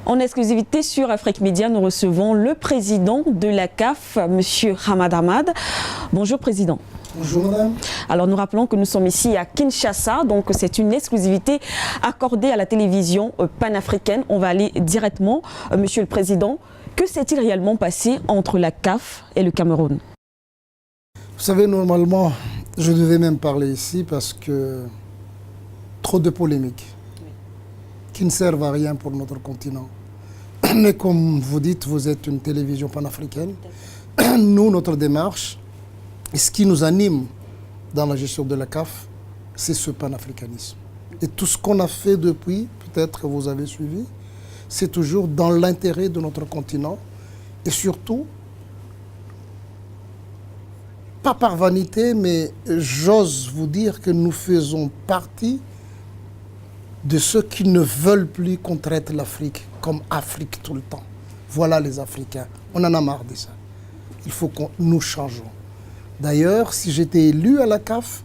En exclusivité sur Afrique Média, nous recevons le président de la CAF, M. Hamad Hamad. Bonjour président. Bonjour madame. Alors nous rappelons que nous sommes ici à Kinshasa, donc c'est une exclusivité accordée à la télévision panafricaine. On va aller directement, Monsieur le Président, que s'est-il réellement passé entre la CAF et le Cameroun? Vous savez, normalement, je devais même parler ici parce que trop de polémiques qui ne servent à rien pour notre continent. Mais comme vous dites, vous êtes une télévision panafricaine. Nous, notre démarche, et ce qui nous anime dans la gestion de la CAF, c'est ce panafricanisme. Et tout ce qu'on a fait depuis, peut-être que vous avez suivi, c'est toujours dans l'intérêt de notre continent et surtout, pas par vanité, mais j'ose vous dire que nous faisons partie de ceux qui ne veulent plus qu'on traite l'Afrique comme Afrique tout le temps. Voilà les Africains. On en a marre de ça. Il faut que nous changeons. D'ailleurs, si j'étais élu à la CAF,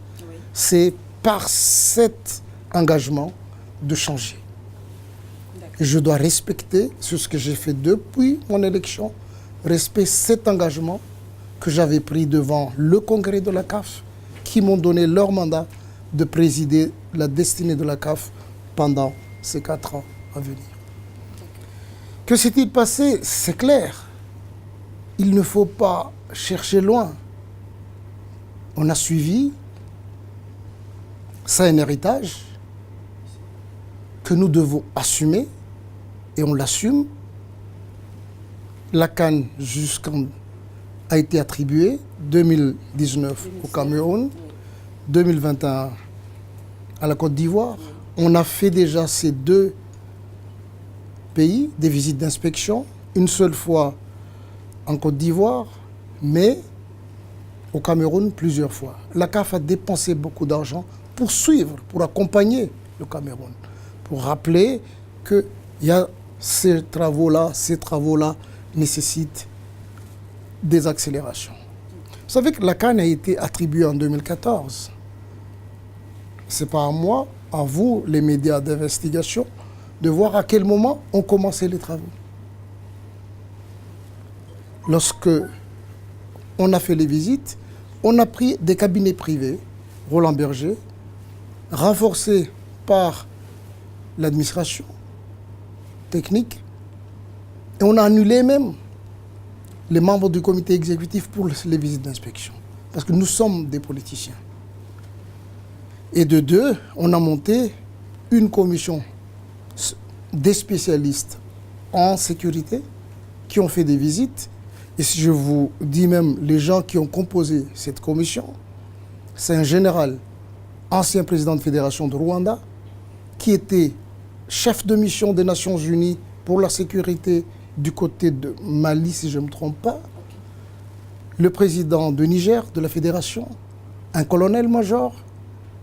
c'est par cet engagement de changer. Et je dois respecter ce que j'ai fait depuis mon élection, respecter cet engagement que j'avais pris devant le congrès de la CAF, qui m'ont donné leur mandat de présider la destinée de la CAF pendant ces 4 ans à venir. Que s'est-il passé? C'est clair. Il ne faut pas chercher loin. On a suivi, c'est un héritage que nous devons assumer et on l'assume. La CAN a été attribuée 2019 au Cameroun, 2021 à la Côte d'Ivoire. On a fait déjà ces 2 pays des visites d'inspection, une seule fois en Côte d'Ivoire, mais au Cameroun plusieurs fois. La CAF a dépensé beaucoup d'argent pour suivre, pour accompagner le Cameroun, pour rappeler que ces travaux-là nécessitent des accélérations. Vous savez que la CAN a été attribuée en 2014. Ce n'est pas à moi, à vous, les médias d'investigation, de voir à quel moment ont commencé les travaux. Lorsque on a fait les visites, on a pris des cabinets privés, Roland Berger, renforcés par l'administration technique, et on a annulé même les membres du comité exécutif pour les visites d'inspection, parce que nous sommes des politiciens. Et de 2, on a monté une commission des spécialistes en sécurité qui ont fait des visites. Et si je vous dis même les gens qui ont composé cette commission, c'est un général, ancien président de fédération de Rwanda, qui était chef de mission des Nations Unies pour la sécurité du côté de Mali, si je ne me trompe pas, le président de Niger, de la fédération, un colonel-major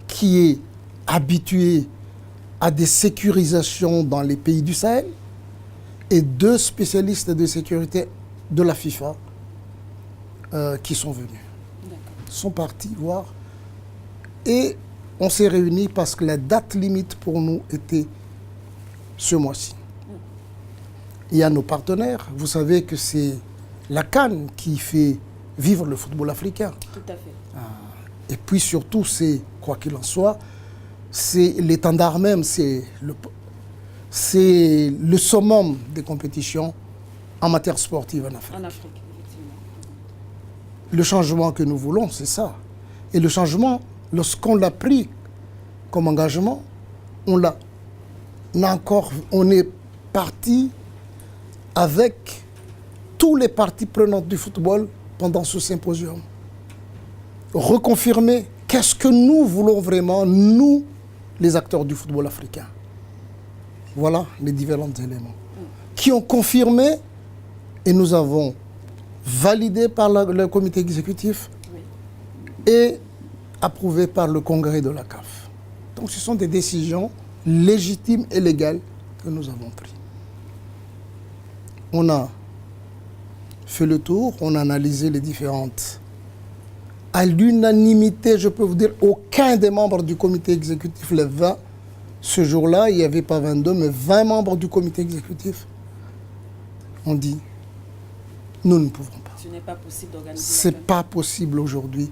qui est habitué à des sécurisations dans les pays du Sahel, et 2 spécialistes de sécurité de la FIFA qui sont venus. Sont partis voir. Et on s'est réunis parce que la date limite pour nous était ce mois-ci. Il y a nos partenaires. Vous savez que c'est la CAN qui fait vivre le football africain. Tout à fait. Et puis surtout, c'est, quoi qu'il en soit, c'est l'étendard même, c'est le summum des compétitions en matière sportive en Afrique. En Afrique, effectivement. Le changement que nous voulons, c'est ça. Et le changement, lorsqu'on l'a pris comme engagement, on est parti avec tous les parties prenantes du football pendant ce symposium. Reconfirmer qu'est-ce que nous voulons vraiment, nous, les acteurs du football africain. Voilà les différents éléments qui ont confirmé et nous avons validé par le comité exécutif et approuvé par le congrès de la CAF. Donc ce sont des décisions légitimes et légales que nous avons prises. On a fait le tour, on a analysé les différentes. À l'unanimité, je peux vous dire, aucun des membres du comité exécutif, les 20, ce jour-là, il n'y avait pas 22, mais 20 membres du comité exécutif on dit, nous ne pouvons pas. Ce n'est pas possible d'organiser Ce n'est pas possible aujourd'hui,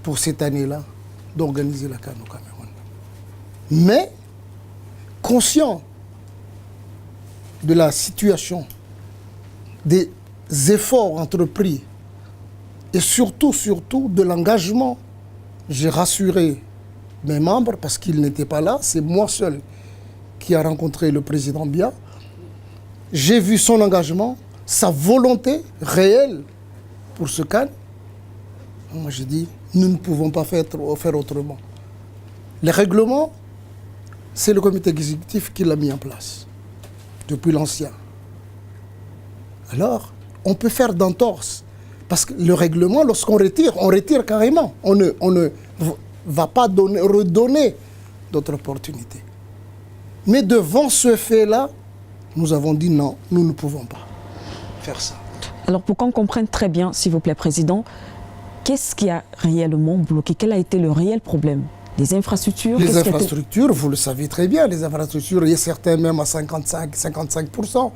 pour cette année-là, d'organiser la CAN au Cameroun. Mais, conscient de la situation, des efforts entrepris, et surtout de l'engagement, j'ai rassuré mes membres parce qu'ils n'étaient pas là, c'est moi seul qui a rencontré le président Biya. J'ai vu son engagement, sa volonté réelle pour ce CAN. Moi j'ai dit, nous ne pouvons pas faire autrement. Les règlements, c'est le comité exécutif qui l'a mis en place, depuis l'ancien. Alors, on peut faire d'entorse. Parce que le règlement, lorsqu'on retire, on retire carrément. On ne va pas redonner d'autres opportunités. Mais devant ce fait-là, nous avons dit non, nous ne pouvons pas faire ça. Alors pour qu'on comprenne très bien, s'il vous plaît, Président, qu'est-ce qui a réellement bloqué? Quel a été le réel problème? Les infrastructures? Les infrastructures, vous le savez très bien, les infrastructures, il y a certains même à 55%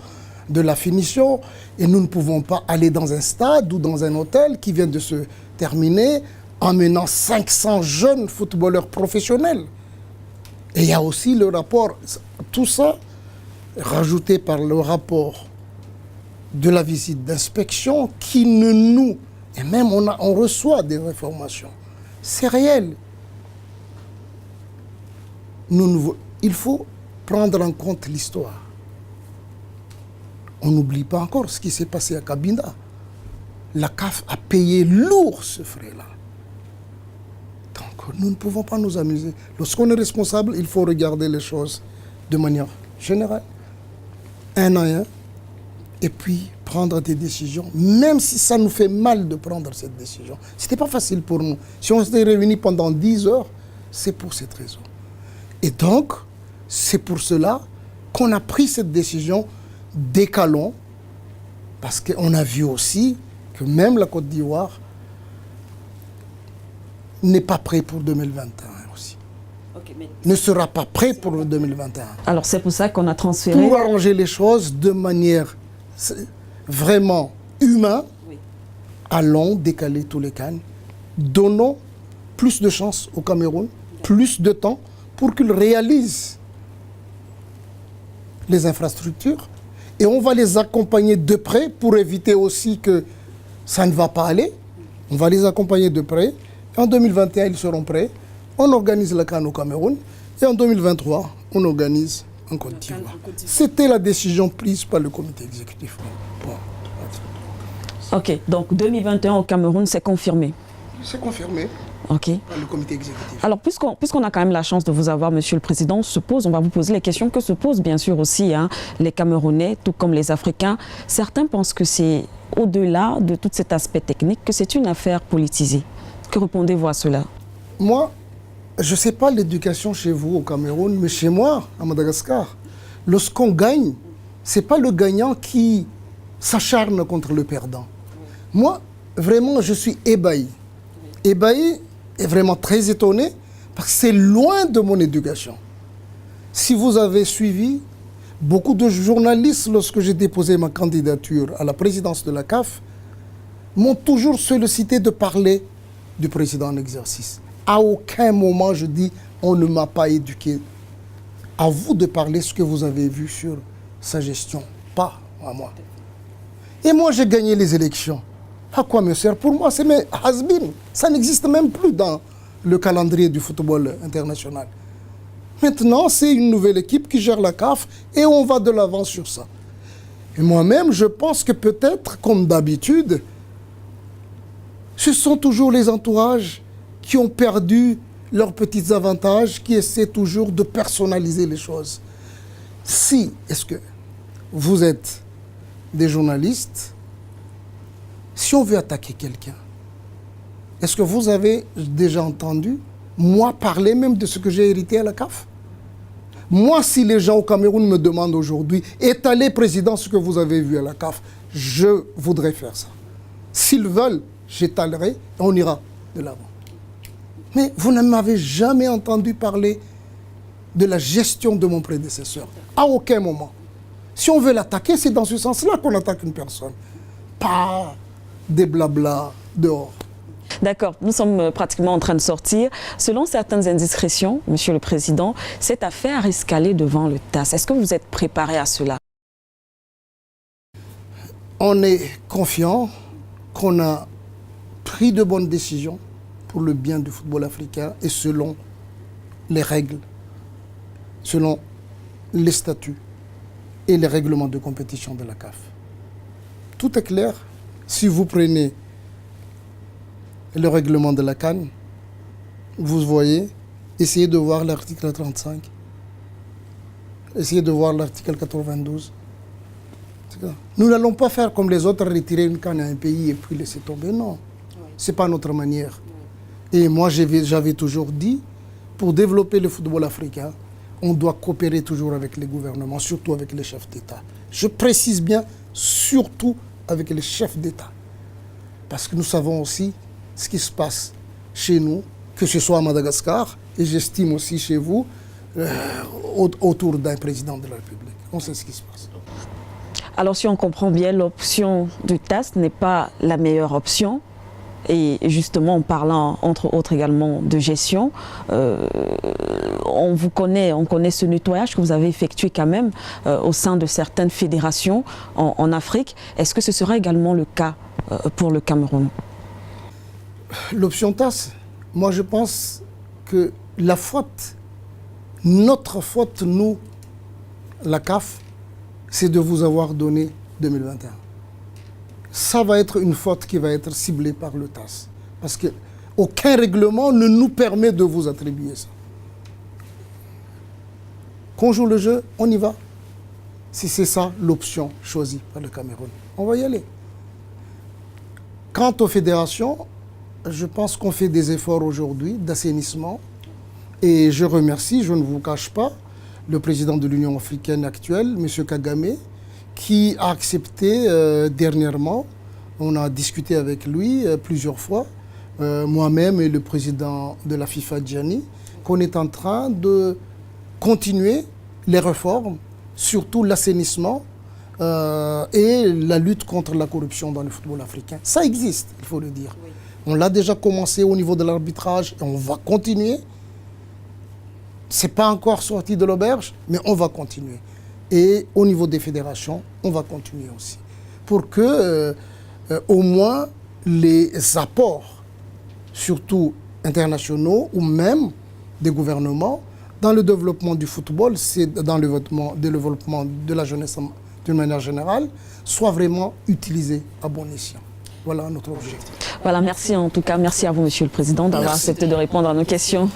de la finition, et nous ne pouvons pas aller dans un stade ou dans un hôtel qui vient de se terminer en menant 500 jeunes footballeurs professionnels. Et il y a aussi le rapport, tout ça, rajouté par le rapport de la visite d'inspection qui ne nous... Et même on reçoit des informations. C'est réel. Il faut prendre en compte l'histoire. On n'oublie pas encore ce qui s'est passé à Cabinda. La CAF a payé lourd ce frais-là. Donc nous ne pouvons pas nous amuser. Lorsqu'on est responsable, il faut regarder les choses de manière générale, un à un, et puis prendre des décisions, même si ça nous fait mal de prendre cette décision. Ce n'était pas facile pour nous. Si on s'était réunis pendant 10 heures, c'est pour cette raison. Et donc, c'est pour cela qu'on a pris cette décision. Décalons, parce qu'on a vu aussi que même la Côte d'Ivoire n'est pas prêt pour 2021 aussi. Ne sera pas prêt pour 2021. Alors c'est pour ça qu'on a transféré... Pour arranger les choses de manière vraiment humaine, oui. Allons décaler tous les CAN, donnons plus de chance au Cameroun, plus de temps pour qu'il réalise les infrastructures. Et on va les accompagner de près pour éviter aussi que ça ne va pas aller. On va les accompagner de près. En 2021, ils seront prêts. On organise la CAN au Cameroun. Et en 2023, on organise en Côte d'Ivoire. C'était la décision prise par le comité exécutif. Bon. Ok, donc 2021 au Cameroun, c'est confirmé. C'est confirmé. Ok. Par le comité exécutif. Alors, puisqu'on a quand même la chance de vous avoir, Monsieur le Président, on va vous poser les questions que se posent bien sûr aussi les Camerounais, tout comme les Africains. Certains pensent que c'est au-delà de tout cet aspect technique, que c'est une affaire politisée. Que répondez-vous à cela? Moi, je ne sais pas l'éducation chez vous au Cameroun, mais chez moi, à Madagascar, lorsqu'on gagne, ce n'est pas le gagnant qui s'acharne contre le perdant. Moi, vraiment, je suis ébahi. Ébahi et vraiment très étonné, parce que c'est loin de mon éducation. Si vous avez suivi, beaucoup de journalistes, lorsque j'ai déposé ma candidature à la présidence de la CAF, m'ont toujours sollicité de parler du président en exercice. À aucun moment je dis, on ne m'a pas éduqué. À vous de parler ce que vous avez vu sur sa gestion, pas à moi. Et moi, j'ai gagné les élections. À quoi me sert? Pour moi, c'est mes has-been. Ça n'existe même plus dans le calendrier du football international. Maintenant, c'est une nouvelle équipe qui gère la CAF et on va de l'avant sur ça. Et moi-même, je pense que peut-être, comme d'habitude, ce sont toujours les entourages qui ont perdu leurs petits avantages, qui essaient toujours de personnaliser les choses. Si, est-ce que vous êtes des journalistes, si on veut attaquer quelqu'un, est-ce que vous avez déjà entendu, moi, parler même de ce que j'ai hérité à la CAF? Moi, si les gens au Cameroun me demandent aujourd'hui, étalez, président, ce que vous avez vu à la CAF, je voudrais faire ça. S'ils veulent, j'étalerai et on ira de l'avant. Mais vous ne m'avez jamais entendu parler de la gestion de mon prédécesseur. À aucun moment. Si on veut l'attaquer, c'est dans ce sens-là qu'on attaque une personne. Pas des blabla dehors. D'accord, nous sommes pratiquement en train de sortir. Selon certaines indiscrétions, Monsieur le Président, cette affaire risque d'aller devant le TAS. Est-ce que vous êtes préparé à cela? On est confiant qu'on a pris de bonnes décisions pour le bien du football africain et selon les règles, selon les statuts et les règlements de compétition de la CAF. Tout est clair. Si vous prenez le règlement de la CAN, vous voyez, essayez de voir l'article 35, essayez de voir l'article 92. Nous n'allons pas faire comme les autres, retirer une canne à un pays et puis laisser tomber. Non, ce n'est pas notre manière. Et moi, j'avais toujours dit, pour développer le football africain, on doit coopérer toujours avec les gouvernements, surtout avec les chefs d'État. Je précise bien, surtout avec les chefs d'État. Parce que nous savons aussi ce qui se passe chez nous, que ce soit à Madagascar, et j'estime aussi chez vous, autour d'un président de la République. On sait ce qui se passe. Alors si on comprend bien, l'option du TAS n'est pas la meilleure option. Et justement, en parlant entre autres également de gestion, on connaît ce nettoyage que vous avez effectué quand même au sein de certaines fédérations en Afrique. Est-ce que ce sera également le cas pour le Cameroun? L'option TAS, moi je pense que la faute, notre faute, nous, la CAF, c'est de vous avoir donné 2021. Ça va être une faute qui va être ciblée par le TAS. Parce qu'aucun règlement ne nous permet de vous attribuer ça. Qu'on joue le jeu, on y va. Si c'est ça l'option choisie par le Cameroun, on va y aller. Quant aux fédérations, je pense qu'on fait des efforts aujourd'hui d'assainissement. Et je remercie, je ne vous cache pas, le président de l'Union africaine actuelle, M. Kagame, qui a accepté dernièrement, on a discuté avec lui plusieurs fois, moi-même et le président de la FIFA, Gianni, qu'on est en train de continuer les réformes, surtout l'assainissement et la lutte contre la corruption dans le football africain. Ça existe, il faut le dire. Oui. On l'a déjà commencé au niveau de l'arbitrage et on va continuer. Ce n'est pas encore sorti de l'auberge, mais on va continuer. Et au niveau des fédérations, on va continuer aussi. Pour que, au moins, les apports, surtout internationaux ou même des gouvernements, dans le développement du football, c'est dans le développement de la jeunesse d'une manière générale, soient vraiment utilisés à bon escient. Voilà notre objectif. Voilà, merci en tout cas. Merci à vous, Monsieur le Président, d'avoir accepté de répondre à nos questions.